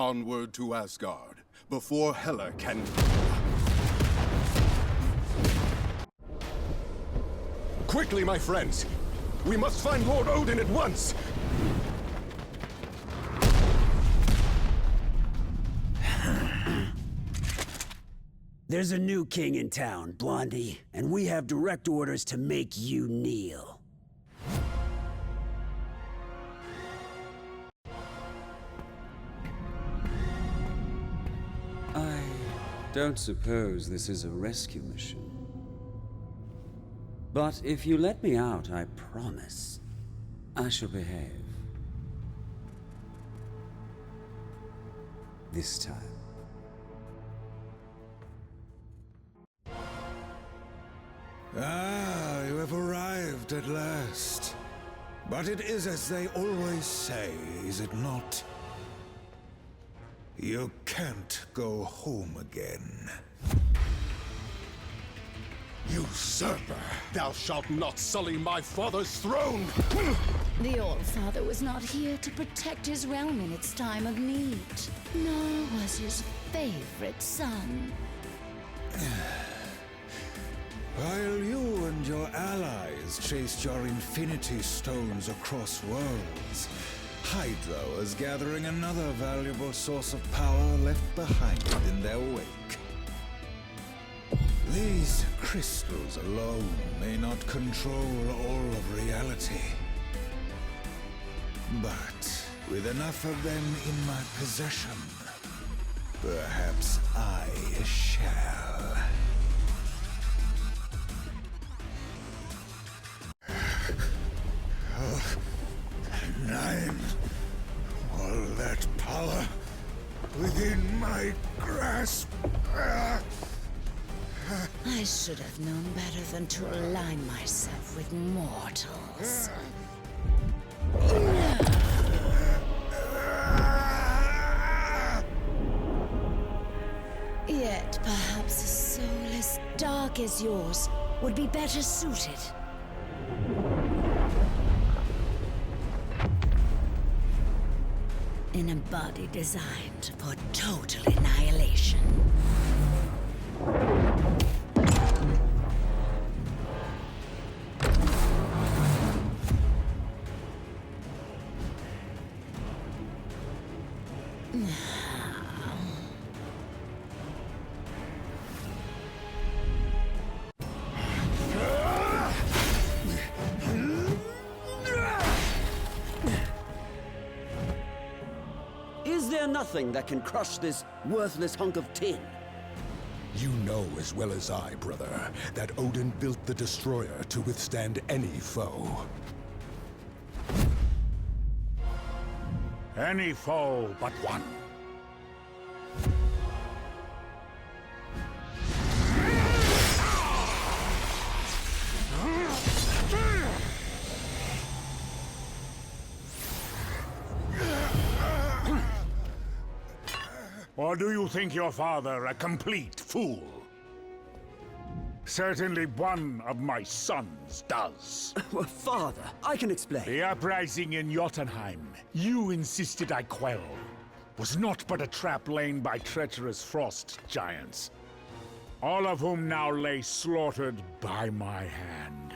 Onward to Asgard, before Hela can... Quickly, my friends! We must find Lord Odin at once! There's a new king in town, Blondie, and we have direct orders to make you kneel. I don't suppose this is a rescue mission. But if you let me out, I promise I shall behave. This time. Ah, you have arrived at last. But it is as they always say, is it not? You can't go home again. Usurper! Thou shalt not sully my father's throne! The All-Father was not here to protect his realm in its time of need, nor was his favorite son. While you and your allies chased your Infinity Stones across worlds, Hydra was gathering another valuable source of power left behind in their wake. These crystals alone may not control all of reality. But with enough of them in my possession, perhaps I shall. Nine. All that power within my grasp. I should have known better than to align myself with mortals. Yet perhaps a soul as dark as yours would be better suited. In a body designed for total annihilation. Is there nothing that can crush this worthless hunk of tin? You know as well as I, brother, that Odin built the Destroyer to withstand any foe. Any foe but one. Or do you think your father a complete fool? Certainly one of my sons does. Well, Father, I can explain. The uprising in Jotunheim, you insisted I quell, was not but a trap laid by treacherous frost giants, all of whom now lay slaughtered by my hand.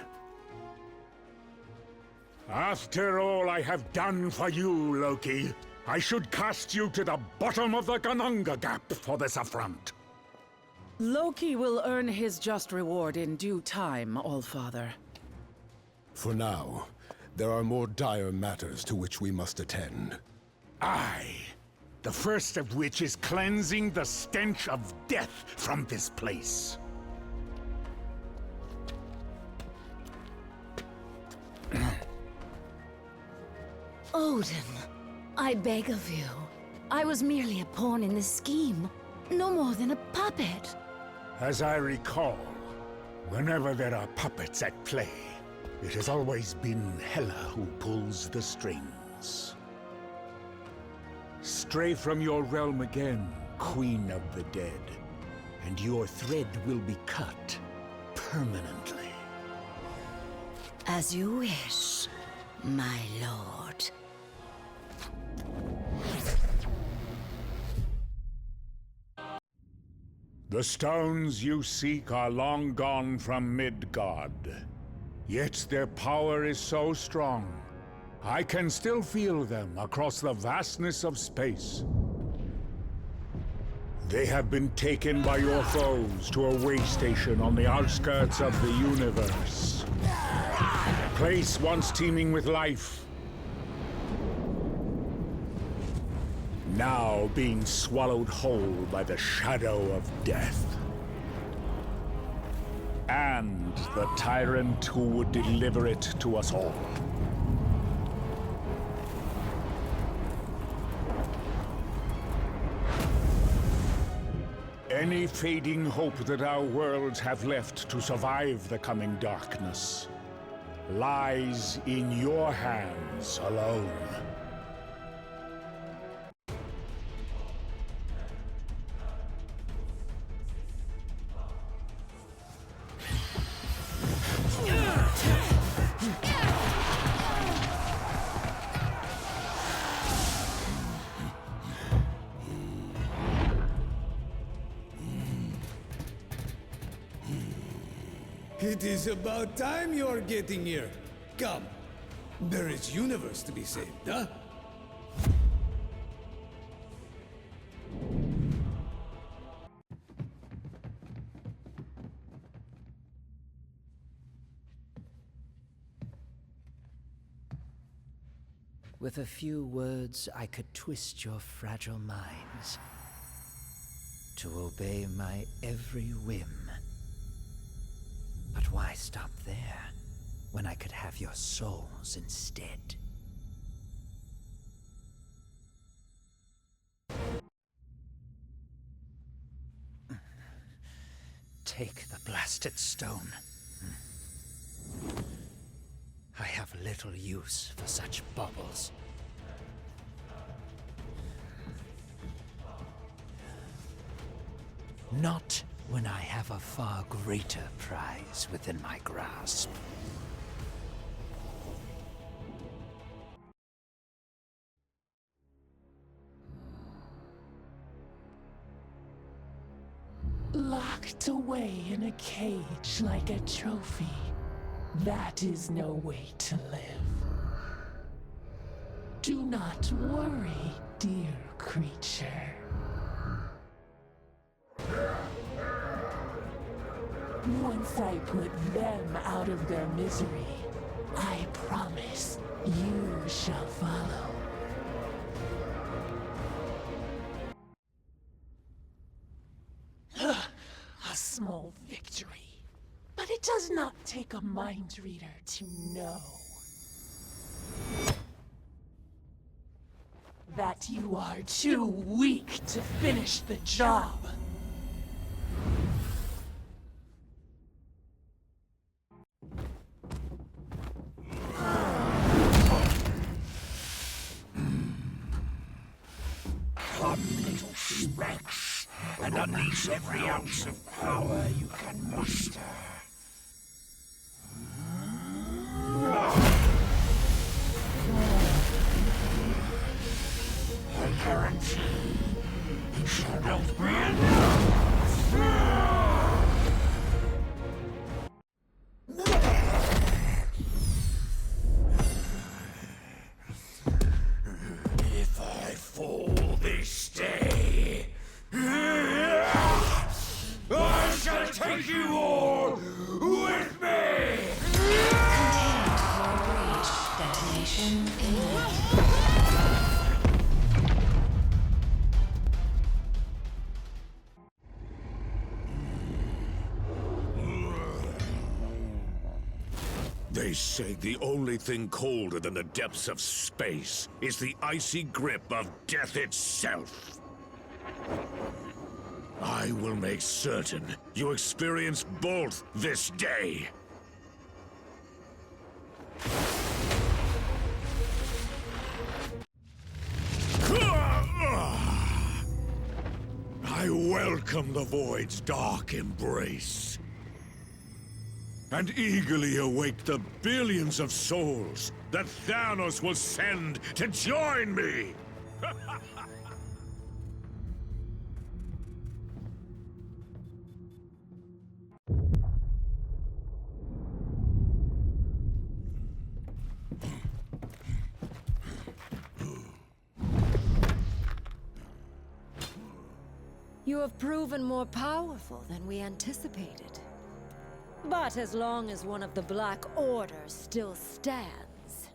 After all I have done for you, Loki, I should cast you to the bottom of the Gananga Gap for this affront. Loki will earn his just reward in due time, All-Father. For now, there are more dire matters to which we must attend. Aye, the first of which is cleansing the stench of death from this place. Odin, I beg of you. I was merely a pawn in the scheme, no more than a puppet. As I recall, whenever there are puppets at play, it has always been Hela who pulls the strings. Stray from your realm again, Queen of the Dead, and your thread will be cut permanently. As you wish, my lord. The stones you seek are long gone from Midgard. Yet their power is so strong, I can still feel them across the vastness of space. They have been taken by your foes to a way station on the outskirts of the universe. A place once teeming with life, now being swallowed whole by the shadow of death. And the tyrant who would deliver it to us all. Any fading hope that our worlds have left to survive the coming darkness lies in your hands alone. It is about time you're getting here. Come. There is universe to be saved, huh? With a few words, I could twist your fragile minds to obey my every whim. But why stop there, when I could have your souls instead? Take the blasted stone. I have little use for such baubles. Not when I have a far greater prize within my grasp. Locked away in a cage like a trophy. That is no way to live. Do not worry, dear creature. Once I put them out of their misery, I promise you shall follow. A small victory. But it does not take a mind reader to know that you are too weak to finish the job. Come, little smacks, and unleash every ounce of power you can muster. I guarantee you shall not be enough. If I fall this day, I shall take you all with me! Contained for breach. Detonation imminent. They say the only thing colder than the depths of space is the icy grip of death itself. I will make certain you experience both this day. I welcome the Void's dark embrace, and eagerly await the billions of souls that Thanos will send to join me! You have proven more powerful than we anticipated. But as long as one of the Black Order still stands...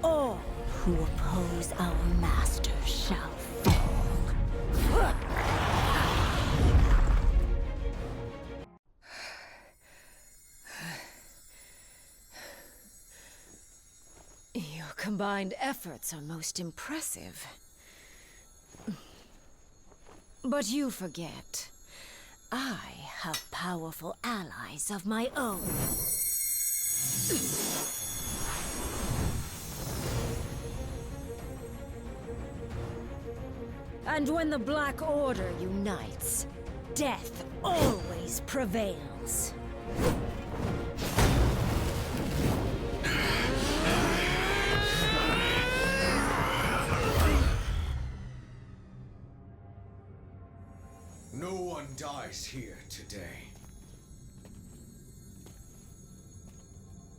all who oppose our master shall fall. Your combined efforts are most impressive. But you forget, I have powerful allies of my own. And when the Black Order unites, death always prevails. No one dies here today.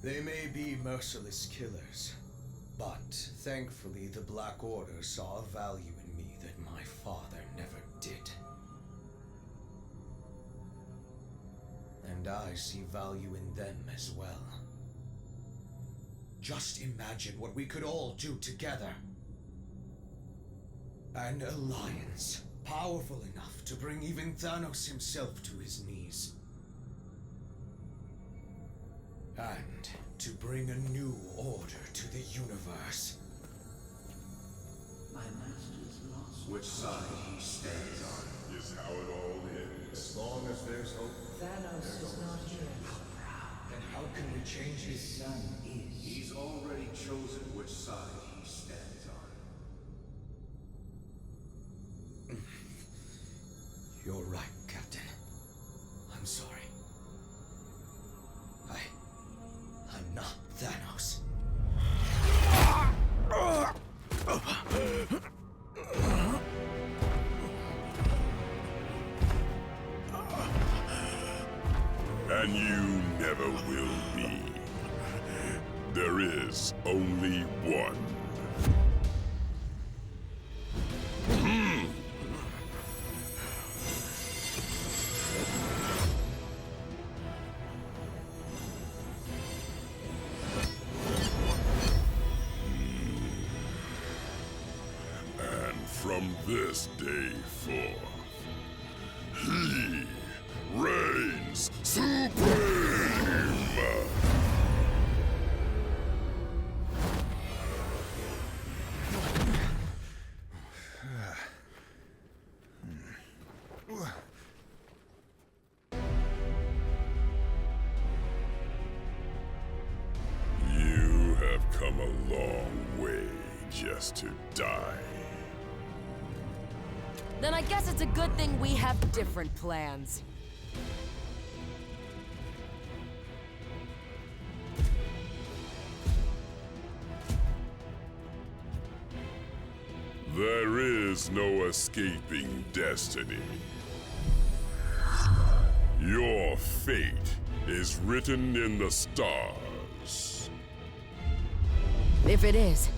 They may be merciless killers, but thankfully the Black Order saw a value in me that my father never did. And I see value in them as well. Just imagine what we could all do together. An alliance powerful enough to bring even Thanos himself to his knees. And to bring a new order to the universe. My master's lost. Which side he stands on is how it all ends. As long as there's hope. Thanos is not here. Then how can we change His son is. He's already chosen which side he stands on. You're right, Captain. I'm sorry. I'm not Thanos. And you never will be. There is only one. From this day forth, he reigns supreme! You have come a long way just to die. Then I guess it's a good thing we have different plans. There is no escaping destiny. Your fate is written in the stars. If it is.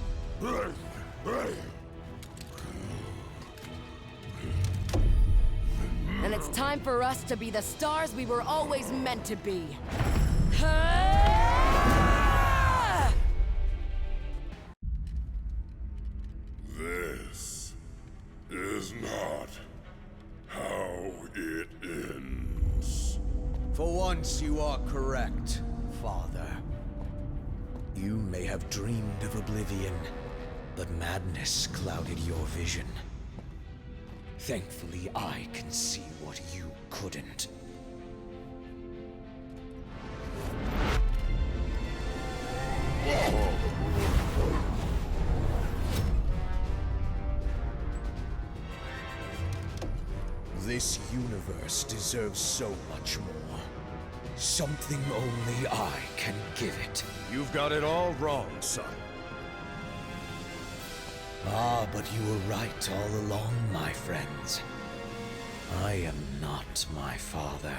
And it's time for us to be the stars we were always meant to be. This is not how it ends. For once you are correct, Father. You may have dreamed of oblivion, but madness clouded your vision. Thankfully, I can see what you couldn't. This universe deserves so much more. Something only I can give it. You've got it all wrong, son. Ah, but you were right all along, my friends. I am not my father.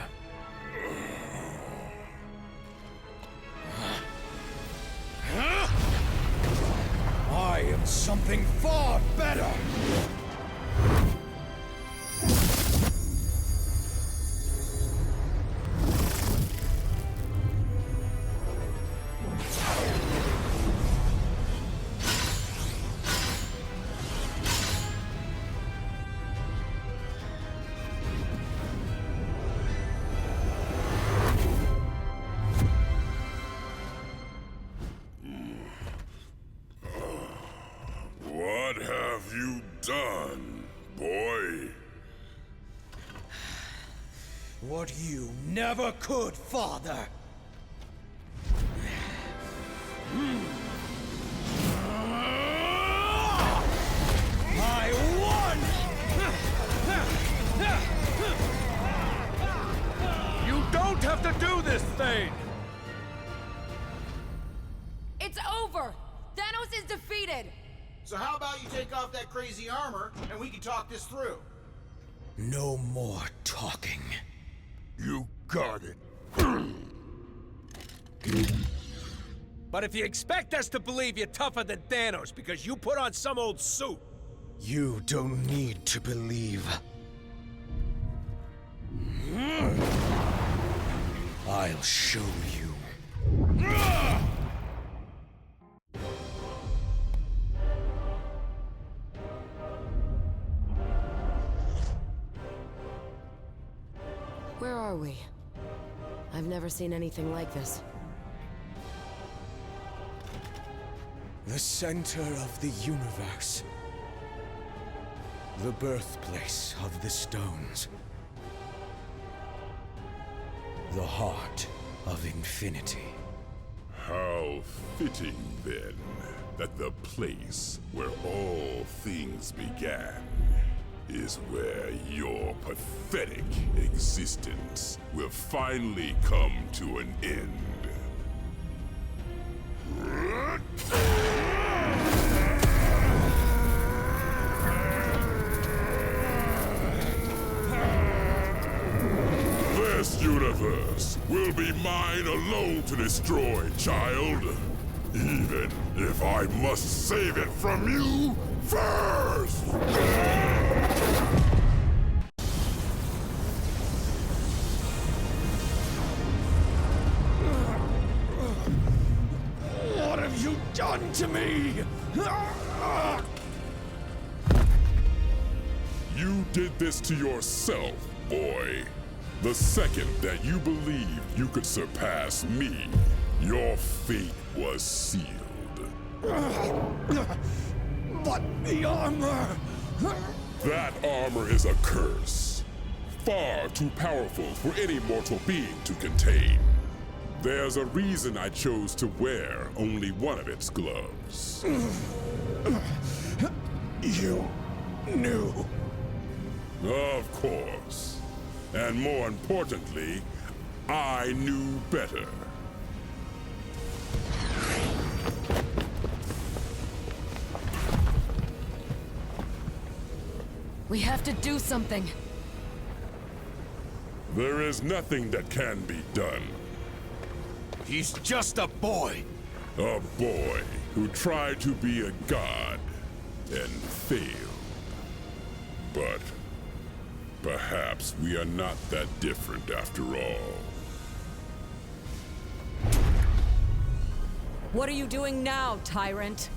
something far better! What have you done, boy? What you never could, Father! I won! You don't have to do this thing! It's over! Thanos is defeated! So how about you take off that crazy armor, and we can talk this through? No more talking. You got it. But if you expect us to believe you're tougher than Thanos because you put on some old suit... You don't need to believe. I'll show you. Where are we? I've never seen anything like this. The center of the universe. The birthplace of the stones. The heart of infinity. How fitting, then, that the place where all things began is where your pathetic existence will finally come to an end. This universe will be mine alone to destroy, child. Even if I must save it from you first! What have you done to me? You did this to yourself, boy. The second that you believed you could surpass me, your fate was sealed. But the armor... That armor is a curse. Far too powerful for any mortal being to contain. There's a reason I chose to wear only one of its gloves. You knew. Of course. And more importantly, I knew better. We have to do something. There is nothing that can be done. He's just a boy. A boy who tried to be a god and failed. But perhaps we are not that different after all. What are you doing now, tyrant?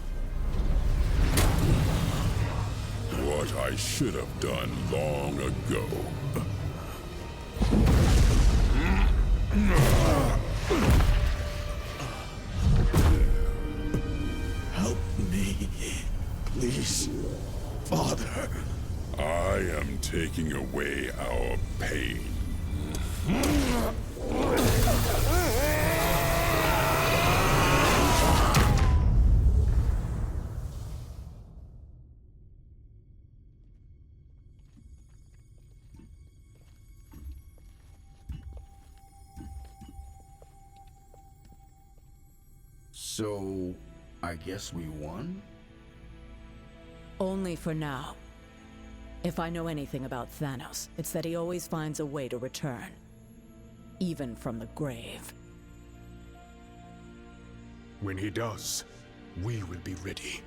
What I should have done long ago. Help me, please, Father. I am taking away our pain. So, I guess we won? Only for now. If I know anything about Thanos, it's that he always finds a way to return. Even from the grave. When he does, we will be ready.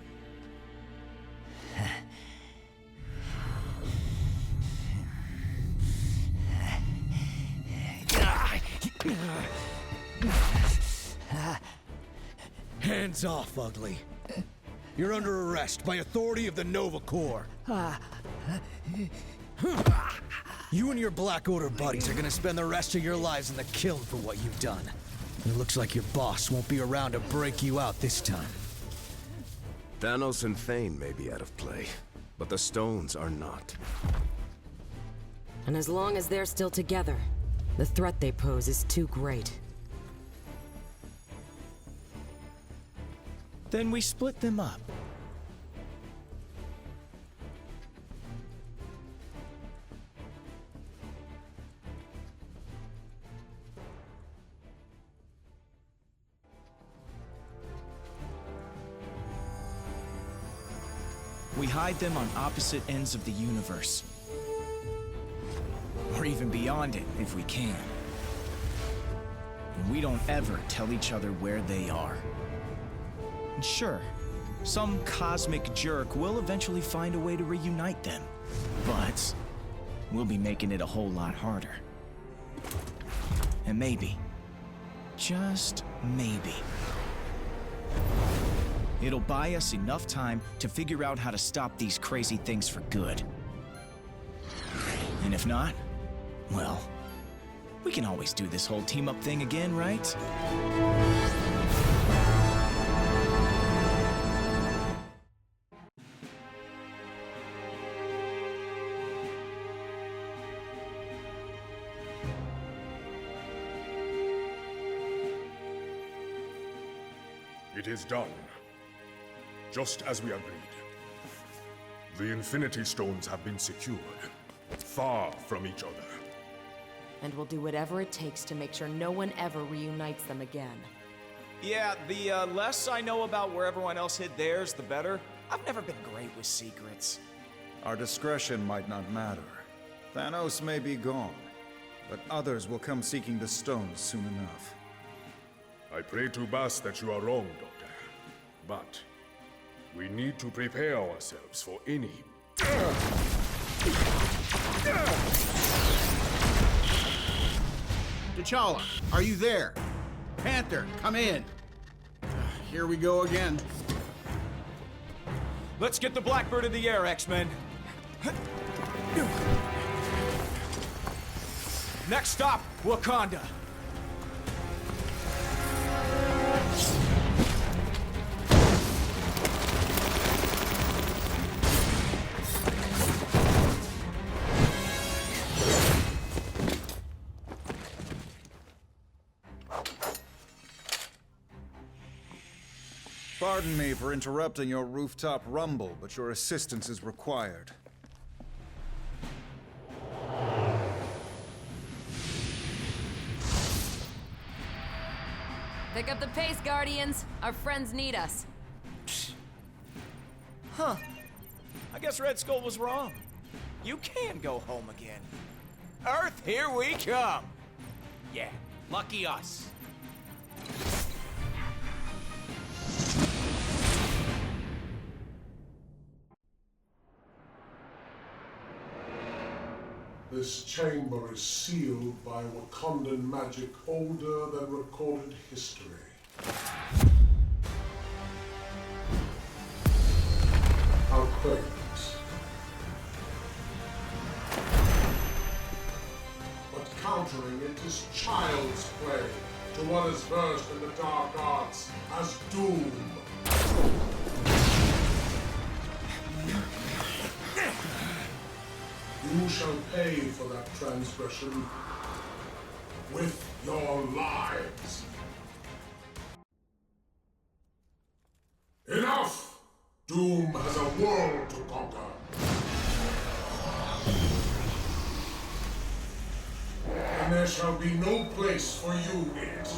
Hands off, Ugly. You're under arrest by authority of the Nova Corps. You and your Black Order buddies are gonna spend the rest of your lives in the kiln for what you've done. It looks like your boss won't be around to break you out this time. Thanos and Thane may be out of play, but the stones are not. And as long as they're still together, the threat they pose is too great. Then we split them up. We hide them on opposite ends of the universe. Or even beyond it, if we can. And we don't ever tell each other where they are. And sure, some cosmic jerk will eventually find a way to reunite them. But we'll be making it a whole lot harder. And maybe, just maybe, it'll buy us enough time to figure out how to stop these crazy things for good. And if not, well, we can always do this whole team-up thing again, right? It is done. Just as we agreed. The Infinity Stones have been secured, far from each other. And we'll do whatever it takes to make sure no one ever reunites them again. Yeah, the less I know about where everyone else hid theirs, the better. I've never been great with secrets. Our discretion might not matter. Thanos may be gone, but others will come seeking the stones soon enough. I pray to Bas that you are wrong, Doctor. But we need to prepare ourselves for any... T'Challa, are you there? Panther, come in. Here we go again. Let's get the Blackbird in the air, X-Men. Next stop, Wakanda. Pardon me for interrupting your rooftop rumble, but your assistance is required. Pick up the pace, Guardians. Our friends need us. Huh. I guess Red Skull was wrong. You can go home again. Earth, here we come! Yeah, lucky us. This chamber is sealed by Wakandan magic older than recorded history. How quaint. But countering it is child's play to what is versed in the dark arts as doom. You shall pay for that transgression with your lives. Enough! Doom has a world to conquer. And there shall be no place for you in it.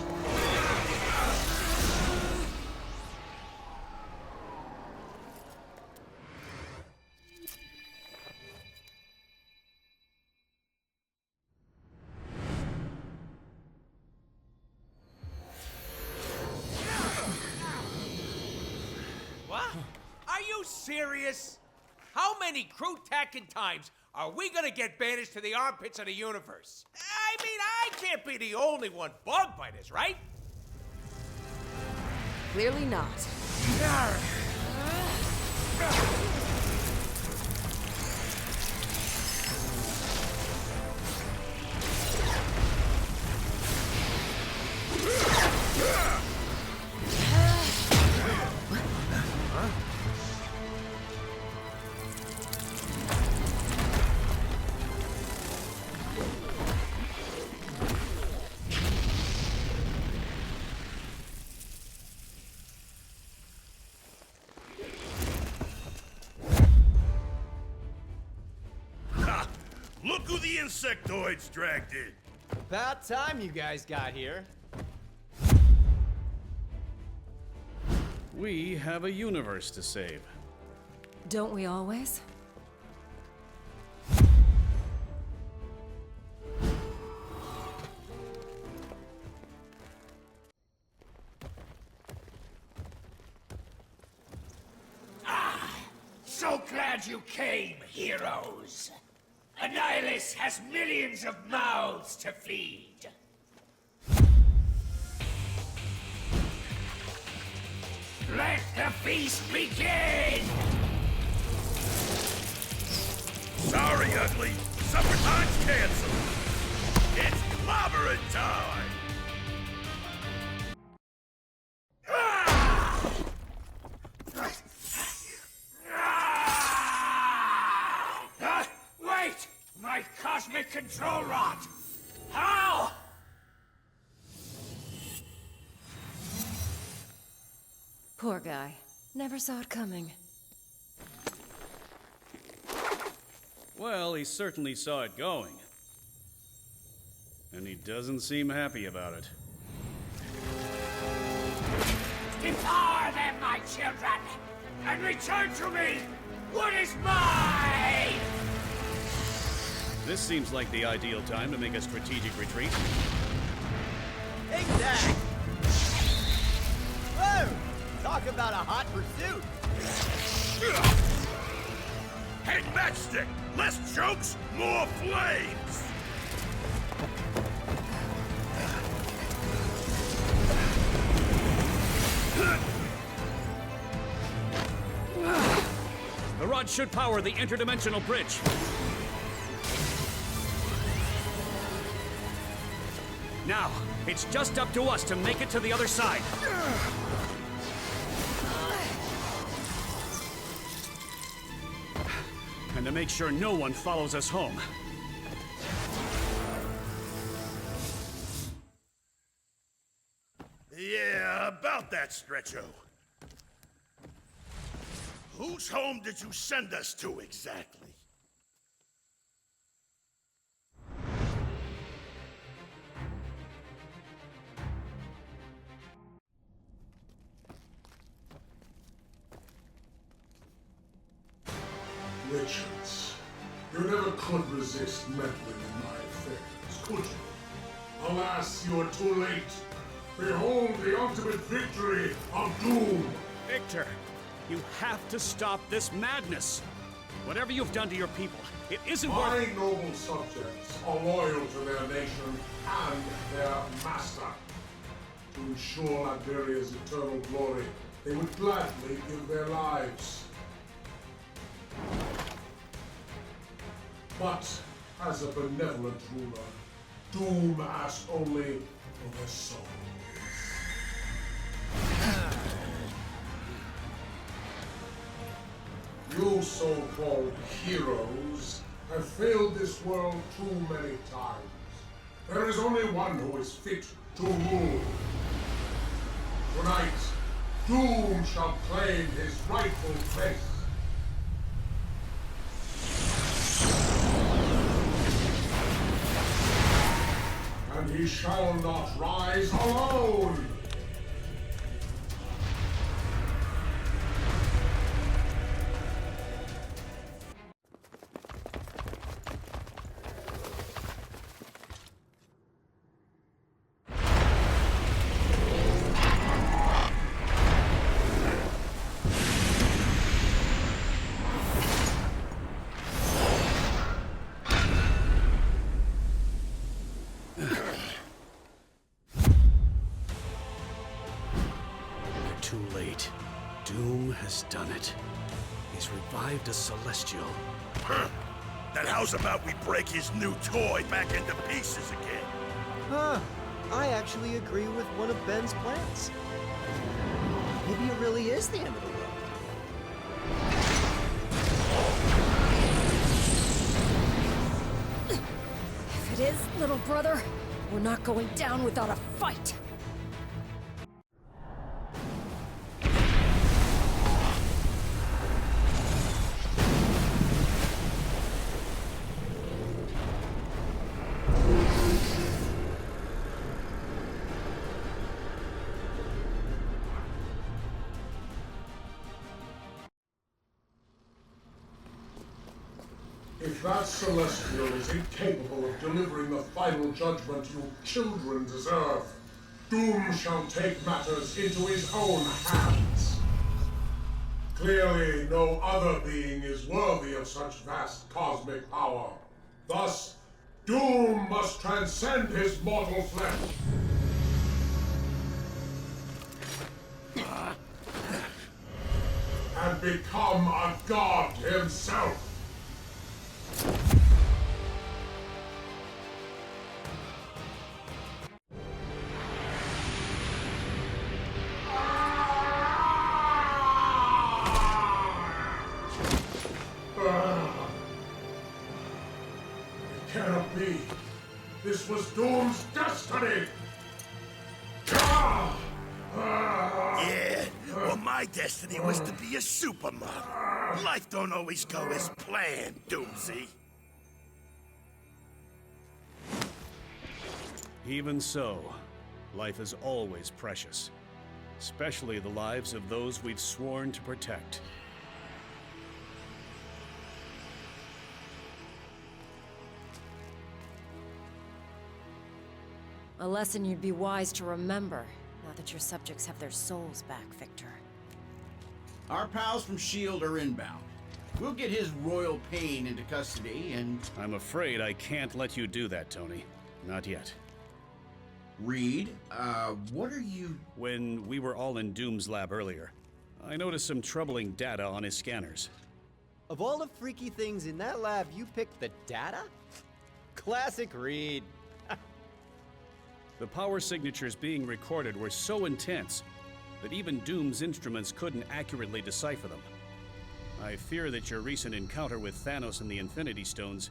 Serious? How many crew-tacking times are we gonna get banished to the armpits of the universe? I mean, I can't be the only one bugged by this, right? Clearly not. Look who the insectoids dragged in! About time you guys got here. We have a universe to save. Don't we always? So glad you came, heroes. Annihilus has millions of mouths to feed. Let the feast begin! Sorry, Ugly. Supper time's canceled. It's clobbering time! Wait! My cosmic control rod! How? Poor guy. Never saw it coming. Well, he certainly saw it going. And he doesn't seem happy about it. Devour them, my children! And return to me what is mine! This seems like the ideal time to make a strategic retreat. Exact! Whoa! Talk about a hot pursuit! Hey, Matchstick! Less jokes, more flames! The rod should power the interdimensional bridge. Now, it's just up to us to make it to the other side. And to make sure no one follows us home. Yeah, about that, Stretcho. Whose home did you send us to exactly? Richards, you never could resist meddling in my affairs, could you? Alas, you are too late. Behold the ultimate victory of Doom! Victor, you have to stop this madness. Whatever you've done to your people, it isn't My worth... noble subjects are loyal to their nation and their master. To ensure Iberia's eternal glory, they would gladly give their lives. But, as a benevolent ruler, Doom asks only for their souls. You so-called heroes have failed this world too many times. There is only one who is fit to rule. Tonight, Doom shall claim his rightful place. And he shall not rise alone! too late. Doom has done it. He's revived a Celestial. Huh. Then how's about we break his new toy back into pieces again? Huh. I actually agree with one of Ben's plans. Maybe it really is the end of the world. If it is, little brother, we're not going down without a fight. If that Celestial is incapable of delivering the final judgment you children deserve, Doom shall take matters into his own hands. Clearly, no other being is worthy of such vast cosmic power. Thus, Doom must transcend his mortal flesh. And become a god himself. It cannot be. This was Doom's destiny. Yeah, well, my destiny was to be a supermodel. Life don't always go as planned, Doomsy. Even so, life is always precious. Especially the lives of those we've sworn to protect. A lesson you'd be wise to remember, now that your subjects have their souls back, Victor. Our pals from S.H.I.E.L.D. are inbound. We'll get his royal pain into custody and... I'm afraid I can't let you do that, Tony. Not yet. Reed, what are you... When we were all in Doom's lab earlier, I noticed some troubling data on his scanners. Of all the freaky things in that lab, you picked the data? Classic Reed. The power signatures being recorded were so intense that even Doom's instruments couldn't accurately decipher them. I fear that your recent encounter with Thanos and the Infinity Stones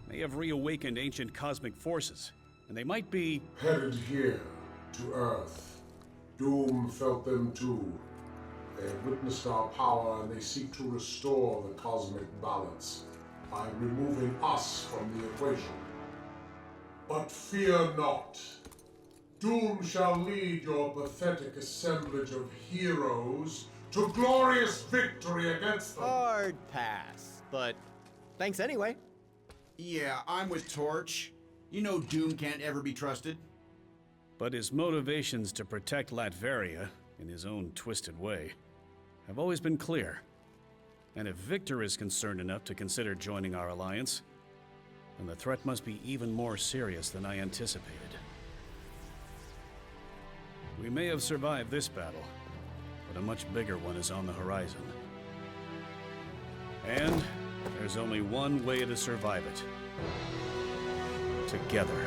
may have reawakened ancient cosmic forces, and they might be... headed here, to Earth. Doom felt them too. They have witnessed our power and they seek to restore the cosmic balance by removing us from the equation. But fear not. Doom shall lead your pathetic assemblage of heroes to glorious victory against them. Hard pass, but thanks anyway. Yeah, I'm with Torch. You know Doom can't ever be trusted. But his motivations to protect Latveria, in his own twisted way, have always been clear. And if Victor is concerned enough to consider joining our alliance, then the threat must be even more serious than I anticipated. We may have survived this battle, but a much bigger one is on the horizon. And there's only one way to survive it. Together.